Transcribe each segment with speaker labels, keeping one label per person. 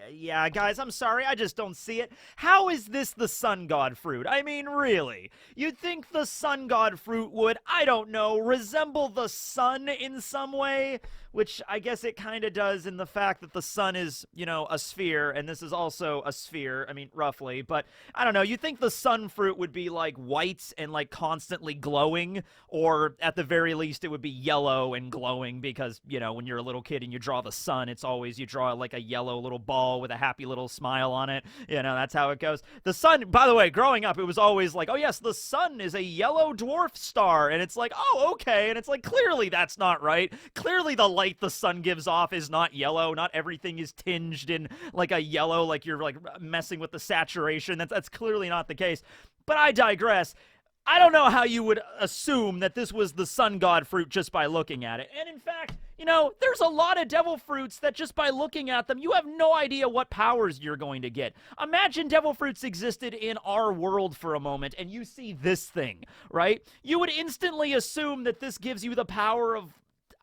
Speaker 1: Yeah, guys, I'm sorry, I just don't see it. How is this the sun god fruit? I mean, really. You'd think the sun god fruit would, I don't know, resemble the sun in some way, which I guess it kind of does in the fact that the sun is, you know, a sphere, and this is also a sphere, I mean, roughly, but I don't know, you'd think the sun fruit would be, like, white and, like, constantly glowing, or at the very least, it would be yellow and glowing, because, you know, when you're a little kid and you draw the sun, it's always, you draw, like, a yellow little ball with a happy little smile on it. You know, that's how it goes. The sun, by the way, growing up, it was always like, oh yes, the sun is a yellow dwarf star. And it's like, oh, okay. And it's like, clearly that's not right. Clearly the light the sun gives off is not yellow. Not everything is tinged in like a yellow, like you're like messing with the saturation. That's clearly not the case. But I digress. I don't know how you would assume that this was the sun god fruit just by looking at it. And in fact, you know, there's a lot of devil fruits that just by looking at them, you have no idea what powers you're going to get. Imagine devil fruits existed in our world for a moment and you see this thing, right? You would instantly assume that this gives you the power of,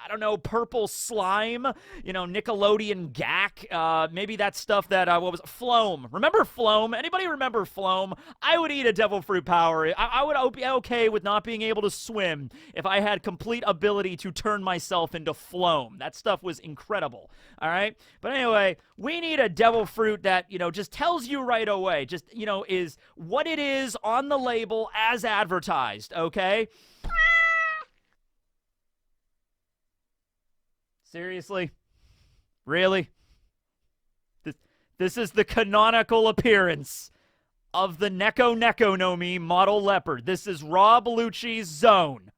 Speaker 1: I don't know, purple slime, you know, Nickelodeon gack, maybe that stuff that, what was it? Floam. Remember Floam? Anybody remember Floam? I would eat a devil fruit power. I would be okay with not being able to swim if I had complete ability to turn myself into Floam. That stuff was incredible, all right? But anyway, we need a devil fruit that, you know, just tells you right away, just, you know, is what it is on the label as advertised, okay? Seriously? Really? This is the canonical appearance of the Neko Neko no Mi model leopard. This is Rob Lucci's Zoan.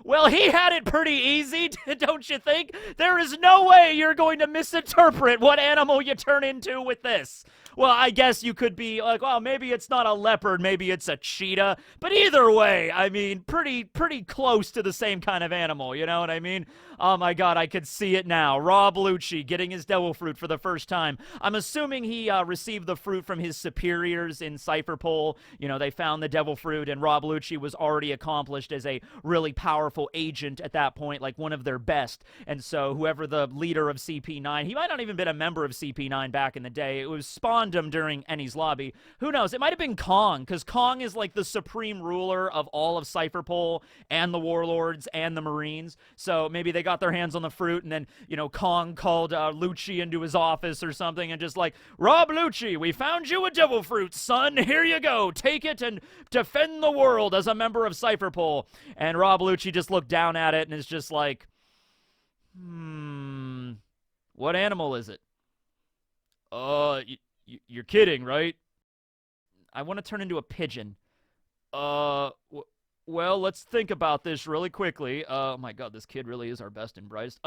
Speaker 1: Well, he had it pretty easy, don't you think? There is no way you're going to misinterpret what animal you turn into with this. Well, I guess you could be like, well, maybe it's not a leopard, maybe it's a cheetah. But either way, I mean, pretty close to the same kind of animal, you know what I mean? Oh my god, I could see it now. Rob Lucci getting his devil fruit for the first time. I'm assuming he received the fruit from his superiors in Cypherpole. You know, they found the devil fruit, and Rob Lucci was already accomplished as a really powerful agent at that point, like one of their best. And so whoever the leader of CP9, he might not even been a member of CP9 back in the day. It was spawned him during Ennie's lobby. Who knows? It might have been Kong, because Kong is like the supreme ruler of all of Cypherpole and the warlords and the Marines. So maybe they got their hands on the fruit, and then, you know, Kong called Lucci into his office or something and just like, Rob Lucci, we found you a devil fruit, son. Here you go. Take it and defend the world as a member of Cypherpole. And Rob Lucci just looked down at it and is just like, what animal is it? You're kidding, right? I want to turn into a pigeon. Well, let's think about this really quickly. Oh my god, this kid really is our best and brightest.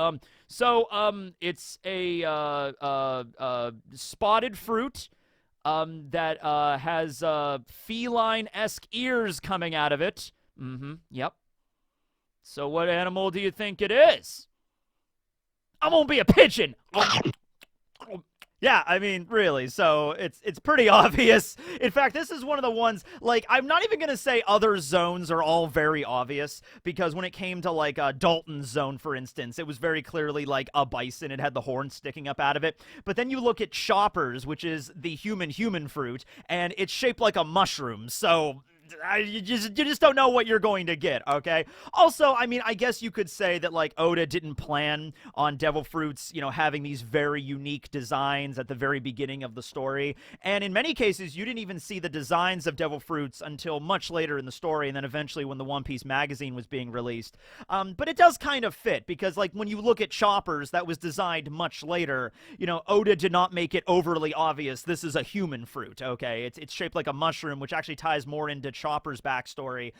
Speaker 1: It's a spotted fruit that has feline-esque ears coming out of it. Yep. So what animal do you think it is? I'm gonna be a pigeon. Yeah, I mean, really, so it's pretty obvious. In fact, this is one of the ones, like, I'm not even going to say other zones are all very obvious, because when it came to, like, Dalton's zone, for instance, it was very clearly, like, a bison. It had the horn sticking up out of it. But then you look at Chopper's, which is the human fruit, and it's shaped like a mushroom, so you just don't know what you're going to get, okay? Also, I mean, I guess you could say that, like, Oda didn't plan on devil fruits, you know, having these very unique designs at the very beginning of the story. And in many cases, you didn't even see the designs of devil fruits until much later in the story, and then eventually when the One Piece magazine was being released. But it does kind of fit, because, like, when you look at Chopper's, that was designed much later, you know, Oda did not make it overly obvious this is a human fruit, okay? It's shaped like a mushroom, which actually ties more into Chopper's backstory,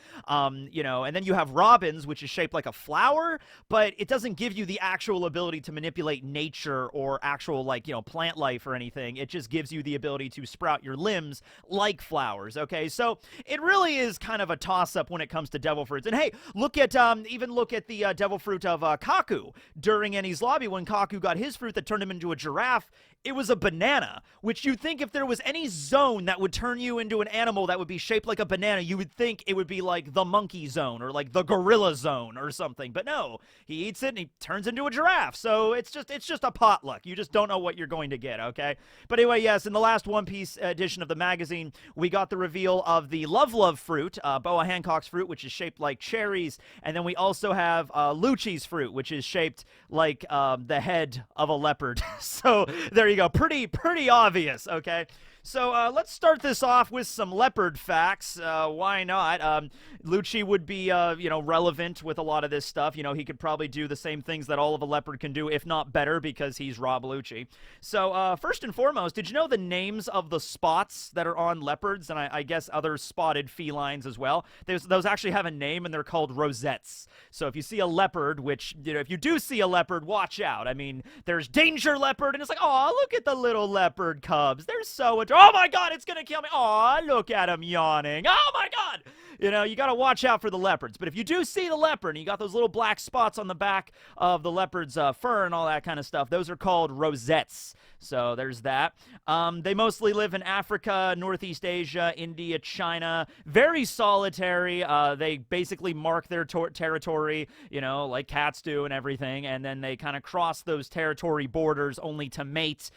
Speaker 1: you know, and then you have Robin's, which is shaped like a flower, but it doesn't give you the actual ability to manipulate nature or actual, like, you know, plant life or anything. It just gives you the ability to sprout your limbs like flowers, okay? So it really is kind of a toss-up when it comes to devil fruits. And hey, look at, even look at the devil fruit of Kaku during Ennie's lobby. When Kaku got his fruit that turned him into a giraffe, it was a banana, which you'd think if there was any zone that would turn you into an animal that would be shaped like a banana, banana, you would think it would be like the monkey zone or like the gorilla zone or something. But no, he eats it and he turns into a giraffe. So it's just a potluck. You just don't know what you're going to get, okay? But anyway, yes, in the last One Piece edition of the magazine, we got the reveal of the Love fruit, Boa Hancock's fruit, which is shaped like cherries. And then we also have Lucci's fruit, which is shaped like the head of a leopard. So there you go. Pretty obvious, okay? So let's start this off with some leopard facts. Why not? Lucci would be, relevant with a lot of this stuff. He could probably do the same things that all of a leopard can do, if not better, because he's Rob Lucci. So first and foremost, did you know the names of the spots that are on leopards, and I guess other spotted felines as well? Those actually have a name, and they're called rosettes. So if you see a leopard, which, if you do see a leopard, watch out. I mean, there's danger leopard, and it's like, oh, look at the little leopard cubs. They're so adorable. Oh my God, it's gonna kill me. Oh, look at him yawning. Oh my God. You got to watch out for the leopards. But if you do see the leopard and you got those little black spots on the back of the leopard's fur and all that kind of stuff, those are called rosettes. So there's that. They mostly live in Africa, Northeast Asia, India, China. Very solitary. They basically mark their territory, like cats do and everything. And then they kind of cross those territory borders only to mate.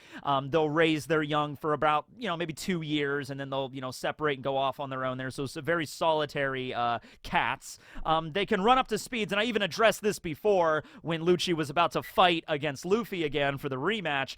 Speaker 1: They'll raise their young for about, maybe 2 years, and then they'll, separate and go off on their own there. So it's a very solitary cats. They can run up to speeds, and I even addressed this before when Lucci was about to fight against Luffy again for the rematch.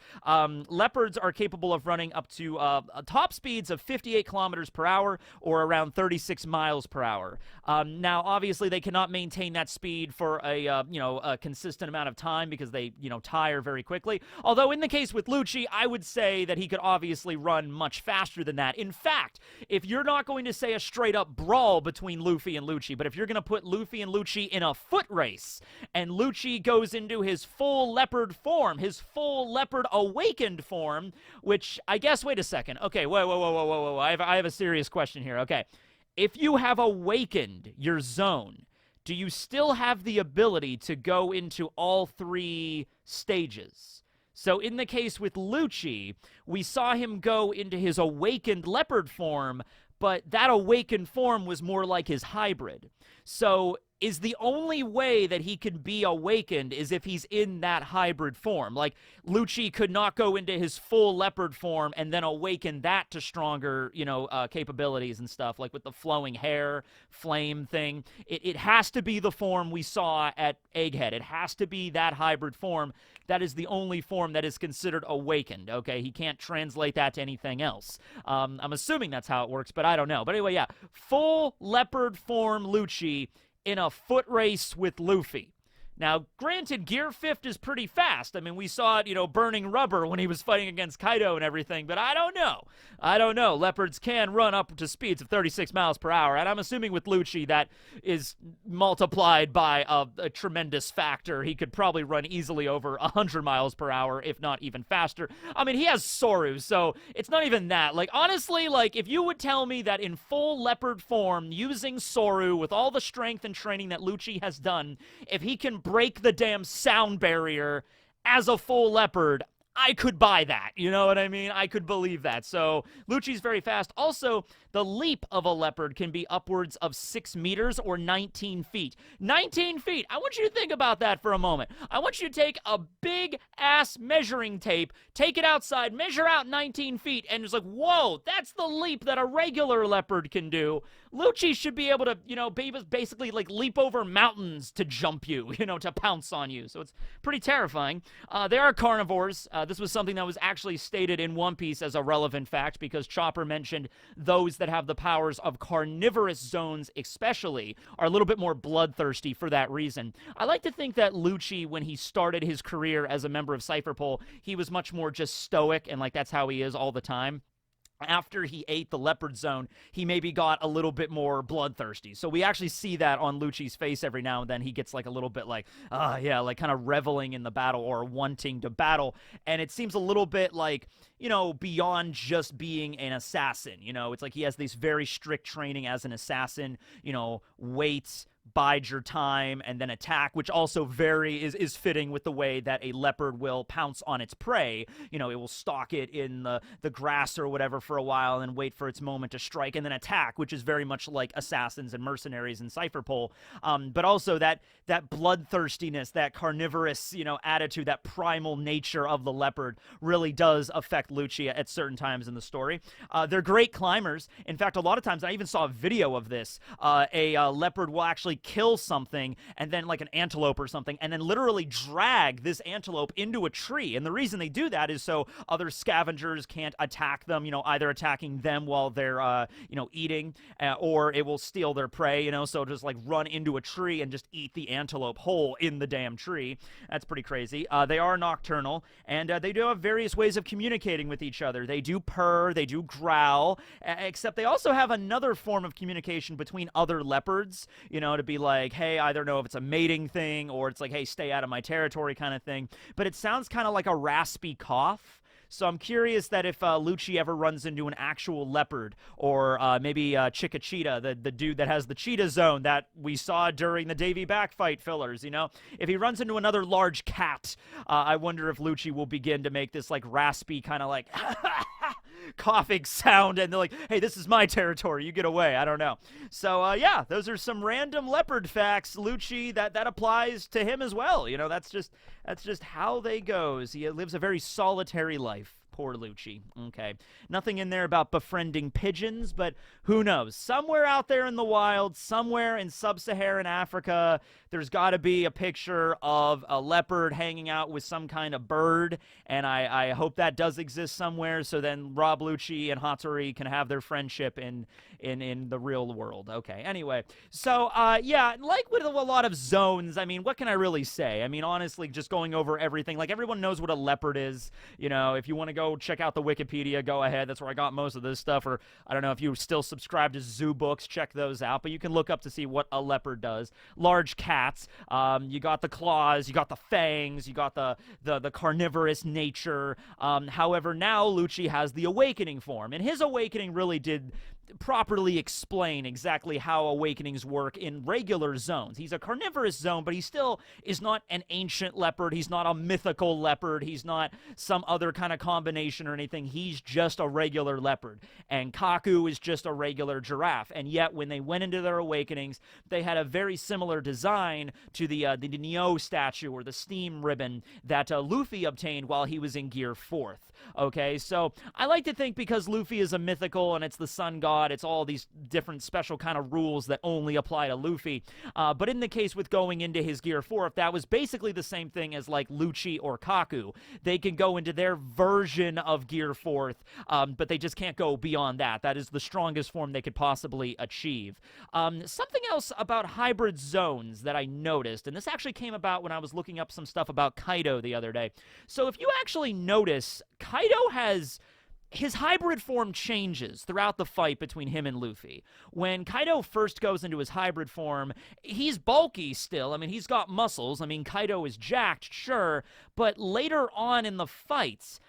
Speaker 1: Leopards are capable of running up to top speeds of 58 kilometers per hour or around 36 miles per hour. Now, obviously, they cannot maintain that speed for a consistent amount of time because they, tire very quickly. Although in the case with Lucci, I would say that he could obviously run much faster than that. In fact, if you're not going to say a straight-up brawl between Luffy and Lucci, but if you're going to put Luffy and Lucci in a foot race, and Lucci goes into his full leopard form, his full leopard awakened form, which I guess, wait a second. Okay, whoa. I have a serious question here. Okay, if you have awakened your zone, do you still have the ability to go into all 3 stages? So in the case with Lucci, we saw him go into his awakened leopard form, but that awakened form was more like his hybrid. So is the only way that he can be awakened is if he's in that hybrid form. Like, Lucci could not go into his full leopard form and then awaken that to stronger, capabilities and stuff, like with the flowing hair, flame thing. It has to be the form we saw at Egghead. It has to be that hybrid form. That is the only form that is considered awakened, okay? He can't translate that to anything else. I'm assuming that's how it works, but I don't know. But anyway, yeah, full leopard form Lucci in a foot race with Luffy. Now, granted, Gear 5 is pretty fast. I mean, we saw it, burning rubber when he was fighting against Kaido and everything, but I don't know. Leopards can run up to speeds of 36 miles per hour, and I'm assuming with Lucci that is multiplied by a tremendous factor. He could probably run easily over 100 miles per hour, if not even faster. I mean, he has Soru, so it's not even that. Like, honestly, if you would tell me that in full leopard form, using Soru with all the strength and training that Lucci has done, if he can break the damn sound barrier as a full leopard, I could buy that. You know what I mean? I could believe that. So Lucci's very fast. Also, the leap of a leopard can be upwards of 6 meters or 19 feet. 19 feet! I want you to think about that for a moment. I want you to take a big-ass measuring tape, take it outside, measure out 19 feet, and it's like, whoa, that's the leap that a regular leopard can do. Lucci should be able to, basically, leap over mountains to jump you, to pounce on you. So it's pretty terrifying. They are carnivores. This was something that was actually stated in One Piece as a relevant fact because Chopper mentioned those that have the powers of carnivorous zones especially are a little bit more bloodthirsty for that reason. I like to think that Lucci, when he started his career as a member of Cypherpole, he was much more just stoic and that's how he is all the time. After he ate the Leopard Zone, he maybe got a little bit more bloodthirsty. So we actually see that on Lucci's face every now and then. He gets a little bit kind of reveling in the battle or wanting to battle. And it seems a little bit beyond just being an assassin. It's like he has this very strict training as an assassin, weight, bide your time and then attack, which also is fitting with the way that a leopard will pounce on its prey. You know, it will stalk it in the grass or whatever for a while and wait for its moment to strike and then attack, which is very much like assassins and mercenaries in Cypherpole. But also that bloodthirstiness, that carnivorous, you know, attitude, that primal nature of the leopard really does affect Lucci at certain times in the story. They're great climbers. In fact, a lot of times, I even saw a video of this, a leopard will actually kill something, and then like an antelope or something, and then literally drag this antelope into a tree. And the reason they do that is so other scavengers can't attack them, you know, either attacking them while they're, you know, eating, or it will steal their prey, you know, so just like run into a tree and just eat the antelope whole in the damn tree. That's pretty crazy. They are nocturnal, and they do have various ways of communicating with each other. They do purr, they do growl, except they also have another form of communication between other leopards, you know, to be like, hey, I don't know if it's a mating thing or it's like, hey, stay out of my territory kind of thing. But it sounds kind of like a raspy cough. So I'm curious that if Lucci ever runs into an actual leopard, or maybe Chickachita, the dude that has the cheetah zone that we saw during the Davy Backfight fillers, you know? If he runs into another large cat, I wonder if Lucci will begin to make this like raspy kind of like coughing sound, and they're like, hey, this is my territory, you get away. I don't know. So yeah, those are some random leopard facts. Lucci, that applies to him as well. You know, that's just how they goes. He lives a very solitary life. Poor Lucci. Okay. Nothing in there about befriending pigeons, but who knows? Somewhere out there in the wild, somewhere in sub-Saharan Africa, there's got to be a picture of a leopard hanging out with some kind of bird, and I hope that does exist somewhere, so then Rob Lucci and Hattori can have their friendship in the real world. Okay, anyway. So, yeah, like with a lot of zones, I mean, what can I really say? I mean, honestly, just going over everything, like, everyone knows what a leopard is. You know, if you want to go check out the Wikipedia, go ahead. That's where I got most of this stuff, or I don't know if you still subscribe to zoo books, check those out, but you can look up to see what a leopard does. Large cats, you got the claws, you got the fangs, you got the carnivorous nature. However, now Lucci has the awakening form, and his awakening really did properly explain exactly how awakenings work in regular zones. He's a carnivorous zone, but he still is not an ancient leopard. He's not a mythical leopard. He's not some other kind of combination or anything. He's just a regular leopard. And Kaku is just a regular giraffe. And yet, when they went into their awakenings, they had a very similar design to the Neo statue, or the steam ribbon that Luffy obtained while he was in Gear 4th. Okay, so I like to think because Luffy is a mythical and it's the sun god, it's all these different special kind of rules that only apply to Luffy. But in the case with going into his Gear 4th, that was basically the same thing as like Lucci or Kaku. They can go into their version of Gear 4th, but they just can't go beyond that. That is the strongest form they could possibly achieve. Something else about hybrid zones that I noticed, and this actually came about when I was looking up some stuff about Kaido the other day. So if you actually notice, Kaido has his hybrid form changes throughout the fight between him and Luffy. When Kaido first goes into his hybrid form, he's bulky still. I mean, he's got muscles. I mean, Kaido is jacked, sure, but later on in the fights,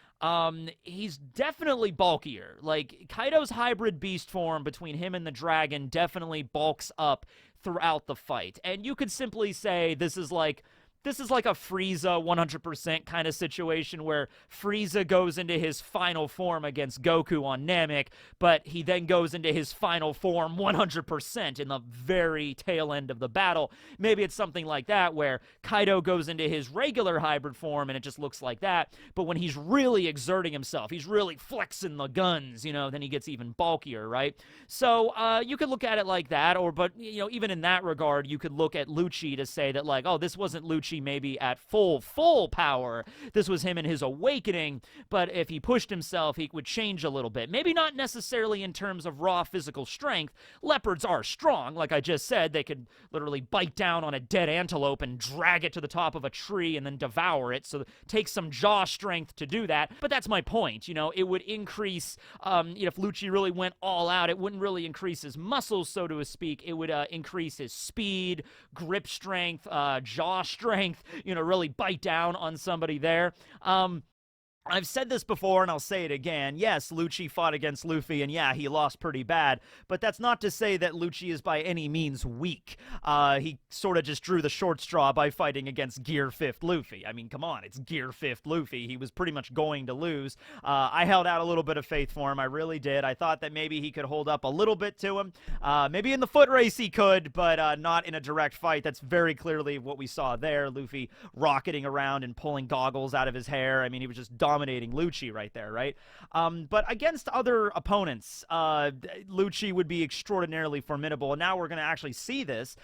Speaker 1: he's definitely bulkier. Like, Kaido's hybrid beast form between him and the dragon definitely bulks up throughout the fight. And you could simply say this is like a Frieza 100% kind of situation where Frieza goes into his final form against Goku on Namek, but he then goes into his final form 100% in the very tail end of the battle. Maybe it's something like that where Kaido goes into his regular hybrid form and it just looks like that, but when he's really exerting himself, he's really flexing the guns, you know, then he gets even bulkier, right? So you could look at it like that, but you know, even in that regard, you could look at Lucci to say that, like, oh, this wasn't Lucci maybe at full power. This was him in his awakening, but if he pushed himself, he would change a little bit. Maybe not necessarily in terms of raw physical strength. Leopards are strong. Like I just said, they could literally bite down on a dead antelope and drag it to the top of a tree and then devour it, so it takes some jaw strength to do that. But that's my point. You know, it would increase, if Lucci really went all out, it wouldn't really increase his muscles, so to speak. It would increase his speed, grip strength, jaw strength, you know, really bite down on somebody there. I've said this before and I'll say it again. Yes, Lucci fought against Luffy, and yeah, he lost pretty bad. But that's not to say that Lucci is by any means weak. He sort of just drew the short straw by fighting against Gear 5th Luffy. I mean, come on, it's Gear 5th Luffy. He was pretty much going to lose. I held out a little bit of faith for him. I really did. I thought that maybe he could hold up a little bit to him. Maybe in the foot race he could, but not in a direct fight. That's very clearly what we saw there. Luffy rocketing around and pulling goggles out of his hair. I mean, he was just dominating Lucci right there, right? But against other opponents, Lucci would be extraordinarily formidable, and now we're going to actually see this.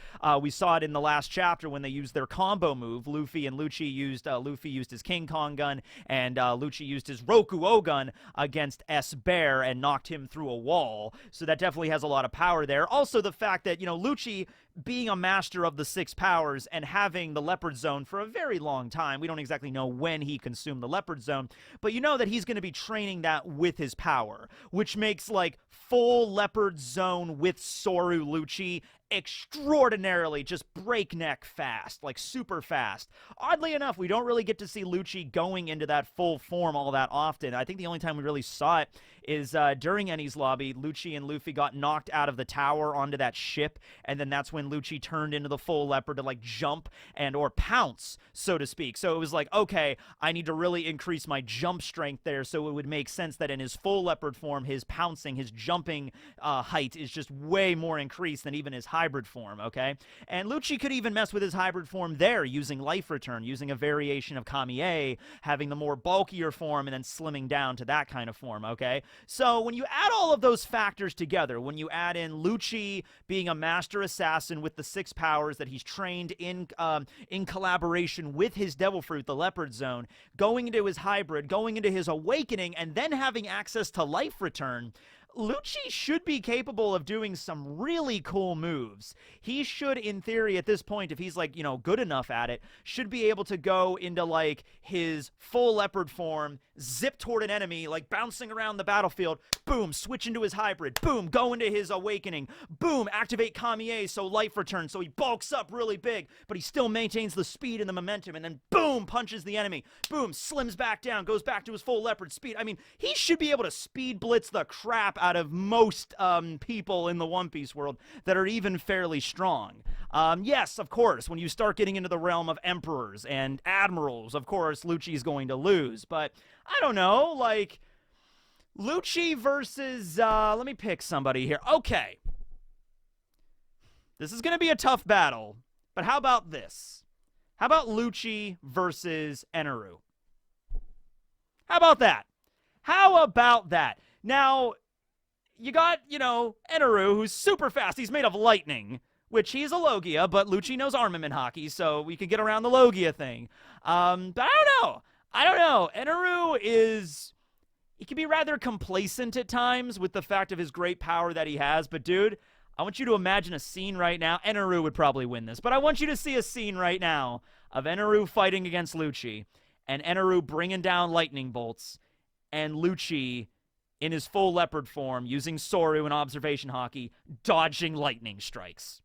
Speaker 1: We saw it in the last chapter when they used their combo move. Luffy used his King Kong gun, and Lucci used his Roku gun against S Bear and knocked him through a wall. So that definitely has a lot of power there. Also, the fact that, Lucci, being a master of the 6 powers and having the Leopard Zoan for a very long time, we don't exactly know when he consumed the Leopard Zoan, but you know that he's going to be training that with his power, which makes, like, full Leopard Zoan with Soru Lucci extraordinarily just breakneck fast, like super fast. Oddly enough, we don't really get to see Lucci going into that full form all that often. I think the only time we really saw it is during Eni's lobby. Lucci and Luffy got knocked out of the tower onto that ship, and then that's when Lucci turned into the full leopard to, like, jump or pounce, so to speak. So it was like, okay, I need to really increase my jump strength there, so it would make sense that in his full leopard form, his pouncing, his jumping height is just way more increased than even his hybrid form, okay? And Lucci could even mess with his hybrid form there, using Life Return, using a variation of Kami-e, having the more bulkier form and then slimming down to that kind of form, okay? So when you add all of those factors together, when you add in Lucci being a master assassin with the 6 powers that he's trained in collaboration with his Devil Fruit, the Leopard Zoan, going into his hybrid, going into his awakening, and then having access to Life Return, Lucci should be capable of doing some really cool moves. He should, in theory, at this point, if he's, like, good enough at it, should be able to go into, like, his full leopard form, zip toward an enemy, like, bouncing around the battlefield, boom, switch into his hybrid, boom, go into his awakening, boom, activate Kami-e, so Life Return, so he bulks up really big, but he still maintains the speed and the momentum, and then boom, punches the enemy, boom, slims back down, goes back to his full leopard speed. I mean, he should be able to speed blitz the crap out of most people in the One Piece world that are even fairly strong. Yes, of course, when you start getting into the realm of emperors and admirals, of course, Lucci's going to lose, but I don't know, like, Lucci versus, let me pick somebody here. Okay. This is going to be a tough battle, but how about this? How about Lucci versus Enel? How about that? How about that? Now, you got, Enel, who's super fast. He's made of lightning, which he's a Logia, but Lucci knows armament hockey, so we could get around the Logia thing. But I don't know. Enel he can be rather complacent at times with the fact of his great power that he has, but dude, I want you to imagine a scene right now. Enel would probably win this, but I want you to see a scene right now of Enel fighting against Lucci, and Enel bringing down lightning bolts, and Lucci in his full leopard form, using Soru and observation hockey, dodging lightning strikes.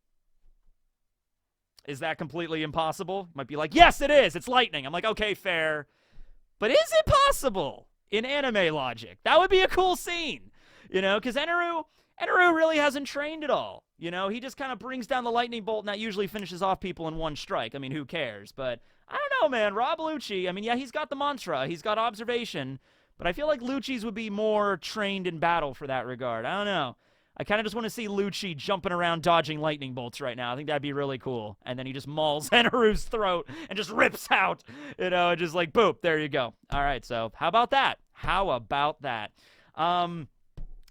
Speaker 1: Is that completely impossible? Might be like, yes, it is. It's lightning. I'm like, okay, fair. But is it possible in anime logic? That would be a cool scene, because Enel really hasn't trained at all. He just kind of brings down the lightning bolt, and that usually finishes off people in one strike. I mean, who cares? But I don't know, man. Rob Lucci, I mean, yeah, he's got the mantra. He's got observation. But I feel like Lucci's would be more trained in battle for that regard. I don't know. I kind of just want to see Lucci jumping around dodging lightning bolts right now. I think that'd be really cool. And then he just mauls Eneru's throat and just rips out, and just like, boop, there you go. All right, so how about that? How about that?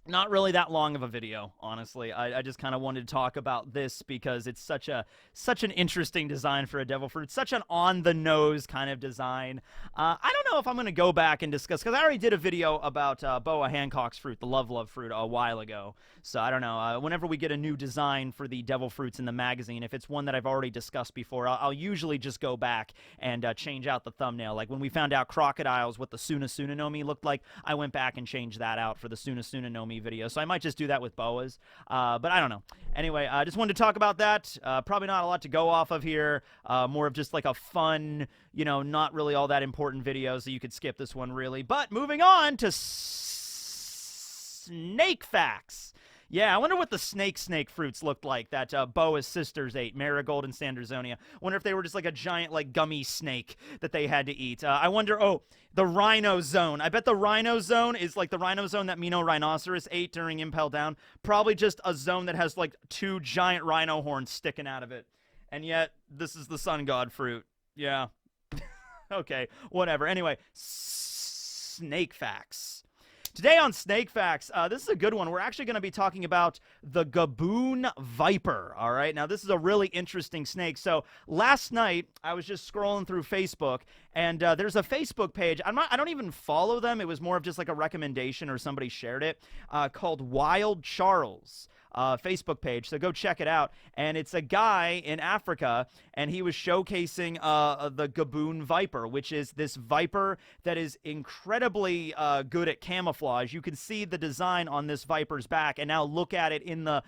Speaker 1: Not really that long of a video, honestly. I just kind of wanted to talk about this because it's such an interesting design for a Devil Fruit. Such an on-the-nose kind of design. I don't know if I'm going to go back and discuss, because I already did a video about Boa Hancock's fruit, the Love fruit, a while ago. So I don't know. Whenever we get a new design for the Devil Fruits in the magazine, if it's one that I've already discussed before, I'll usually just go back and change out the thumbnail. Like when we found out Crocodiles, what the Suna no Mi looked like, I went back and changed that out for the Suna no Mi me video, so I might just do that with boas, but I don't know. Anyway, I just wanted to talk about that. Probably not a lot to go off of here. More of just like a fun, you know, not really all that important video, so you could skip this one really. But moving on to snake facts. Yeah, I wonder what the snake fruits looked like that Boa's sisters ate, Marigold and Sandersonia. Wonder if they were just like a giant like gummy snake that they had to eat. I wonder, the Rhino Zoan. I bet the Rhino Zoan is like the Rhino Zoan that Mino Rhinoceros ate during Impel Down. Probably just a zone that has like 2 giant rhino horns sticking out of it. And yet, this is the sun god fruit. Yeah. Okay, whatever. Anyway, snake facts. Today on Snake Facts, this is a good one. We're actually going to be talking about the Gaboon Viper, all right? Now, this is a really interesting snake. So, last night, I was just scrolling through Facebook, and there's a Facebook page. I don't even follow them. It was more of just like a recommendation or somebody shared it, called Wild Charles. Facebook page, so go check it out. And it's a guy in Africa, and he was showcasing the Gaboon Viper, which is this viper that is incredibly good at camouflage. You can see the design on this viper's back, and now look at it in the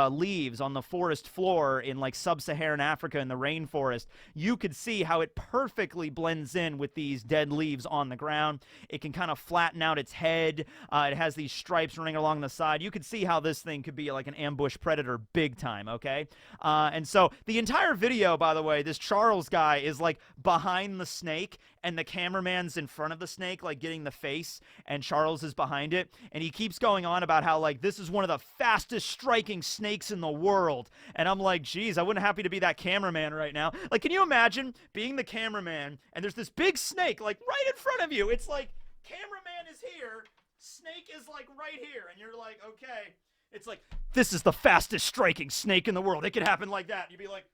Speaker 1: leaves on the forest floor in like sub-Saharan Africa in the rainforest. You could see how it perfectly blends in with these dead leaves on the ground. It can kind of flatten out its head. It has these stripes running along the side. You could see how this thing could be like an ambush predator big time, okay? And so the entire video, by the way, this Charles guy is like behind the snake, and the cameraman's in front of the snake, like getting the face, and Charles is behind it, and he keeps going on about how like this is one of the fastest striking snakes in the world. And I'm like, geez, I wouldn't happy to be that cameraman right now. Like, can you imagine being the cameraman, and there's this big snake like right in front of you? It's like, cameraman is here, snake is like right here, and you're like, okay. It's like, this is the fastest striking snake in the world. It could happen like that. You'd be like,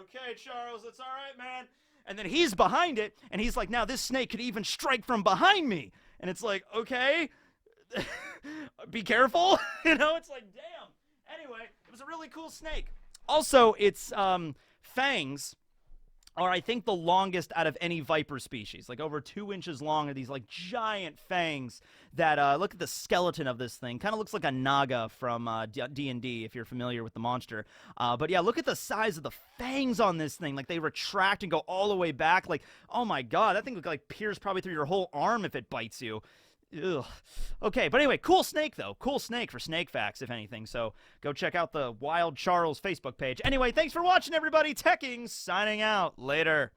Speaker 1: okay, Charles, it's all right, man. And then he's behind it, and he's like, now this snake could even strike from behind me. And it's like, okay, be careful. You know, it's like, damn. Anyway, it was a really cool snake. Also, its fangs are, I think, the longest out of any viper species. Like over 2 inches long are these like giant fangs that, look at the skeleton of this thing. Kind of looks like a naga from D&D, if you're familiar with the monster. But yeah, look at the size of the fangs on this thing. Like they retract and go all the way back. Like, oh my God, that thing would like pierce probably through your whole arm if it bites you. Ugh. Okay, but anyway, cool snake, though. Cool snake for Snake Facts, if anything. So go check out the Wild Charles Facebook page. Anyway, thanks for watching, everybody. Teching, signing out. Later.